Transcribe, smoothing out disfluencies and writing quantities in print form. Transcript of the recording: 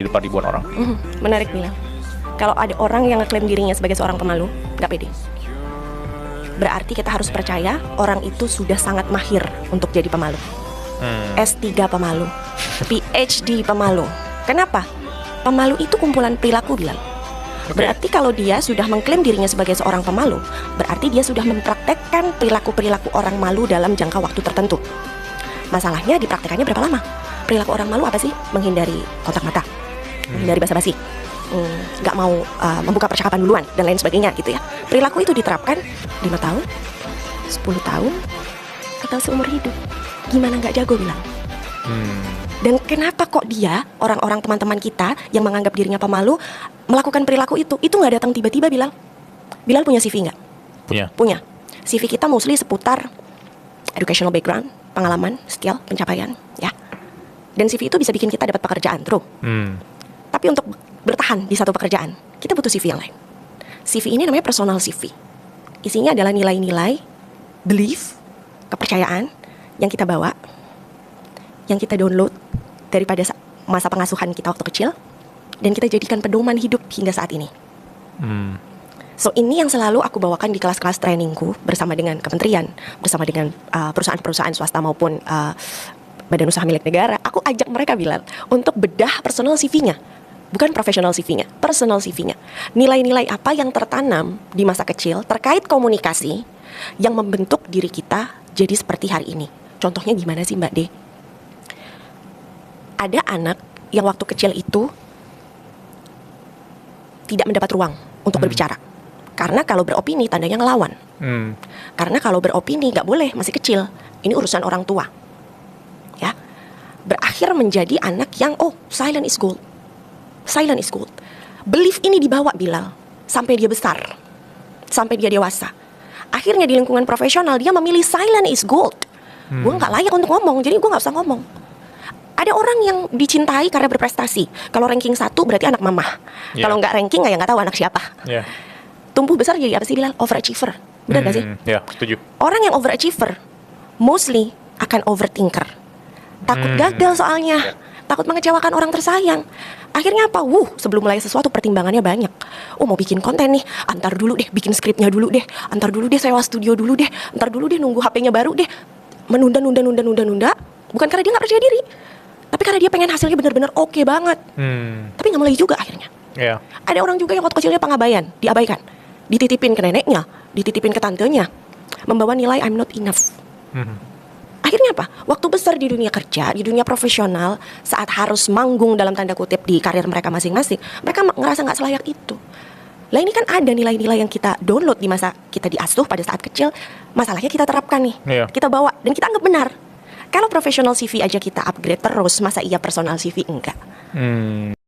di depan ribuan orang. Menarik bilang. Kalau ada orang yang ngeklaim dirinya sebagai seorang pemalu, nggak pede. Berarti kita harus percaya orang itu sudah sangat mahir untuk jadi pemalu. S3 pemalu, PhD pemalu. Kenapa? Pemalu itu kumpulan perilaku, bilang. Berarti kalau dia sudah mengklaim dirinya sebagai seorang pemalu, berarti dia sudah mempraktekkan perilaku-perilaku orang malu dalam jangka waktu tertentu. Masalahnya dipraktekannya berapa lama? Perilaku orang malu apa sih? Menghindari kontak mata, menghindari basa-basi, nggak mau membuka percakapan duluan, dan lain sebagainya gitu ya. Perilaku itu diterapkan 5 tahun, 10 tahun, atau seumur hidup. Gimana nggak jago, bilang. Dan kenapa kok dia, orang-orang teman-teman kita yang menganggap dirinya pemalu, melakukan perilaku itu nggak datang tiba-tiba, Bilal. Bilal punya CV nggak? Punya. CV kita mostly seputar educational background, pengalaman, skill, pencapaian, ya. Dan CV itu bisa bikin kita dapat pekerjaan, true. Tapi untuk bertahan di satu pekerjaan, kita butuh CV yang lain. CV ini namanya personal CV. Isinya adalah nilai-nilai, belief, kepercayaan yang kita bawa, yang kita download daripada masa pengasuhan kita waktu kecil, dan kita jadikan pedoman hidup hingga saat ini. So ini yang selalu aku bawakan di kelas-kelas trainingku bersama dengan kementerian, bersama dengan perusahaan-perusahaan swasta maupun badan usaha milik negara. Aku ajak mereka, bilang, untuk bedah personal CV-nya. Bukan profesional CV-nya, personal CV-nya. Nilai-nilai apa yang tertanam di masa kecil terkait komunikasi yang membentuk diri kita jadi seperti hari ini. Contohnya gimana sih, Mbak De? Ada anak yang waktu kecil itu tidak mendapat ruang untuk berbicara. Karena kalau beropini tandanya ngelawan. Karena kalau beropini nggak boleh, masih kecil. Ini urusan orang tua. Ya, berakhir menjadi anak yang silent is gold. Silent is gold. Belief ini dibawa, Bilal, sampai dia besar, sampai dia dewasa. Akhirnya di lingkungan profesional dia memilih silent is gold. Gue nggak layak untuk ngomong, jadi gue nggak usah ngomong. Ada orang yang dicintai karena berprestasi. Kalau ranking 1 berarti anak mamah. Kalau nggak ranking, ya nggak tahu anak siapa. Tumbuh besar jadi apa sih, Bilal? Overachiever. Benar gak sih? Ya, setuju. Orang yang overachiever mostly akan overthinker. Takut gagal soalnya. Takut mengecewakan orang tersayang. Akhirnya apa? Sebelum mulai sesuatu pertimbangannya banyak. Mau bikin konten nih, antar dulu deh, bikin skripnya dulu deh, antar dulu deh, sewa studio dulu deh, antar dulu deh, nunggu HP-nya baru deh. Menunda. Bukan karena dia gak percaya diri, tapi karena dia pengen hasilnya benar-benar oke banget. Tapi gak mulai juga akhirnya. Ada orang juga yang waktu kecilnya pengabaian, diabaikan, dititipin ke neneknya, dititipin ke tantenya, membawa nilai I'm not enough. Akhirnya apa? Waktu besar di dunia kerja, di dunia profesional, saat harus manggung dalam tanda kutip di karir mereka masing-masing, mereka ngerasa gak selayak itu. Lah ini kan ada nilai-nilai yang kita download di masa kita diasuh pada saat kecil. Masalahnya kita terapkan nih, kita bawa, dan kita anggap benar. Kalau profesional CV aja kita upgrade terus, masa iya personal CV enggak?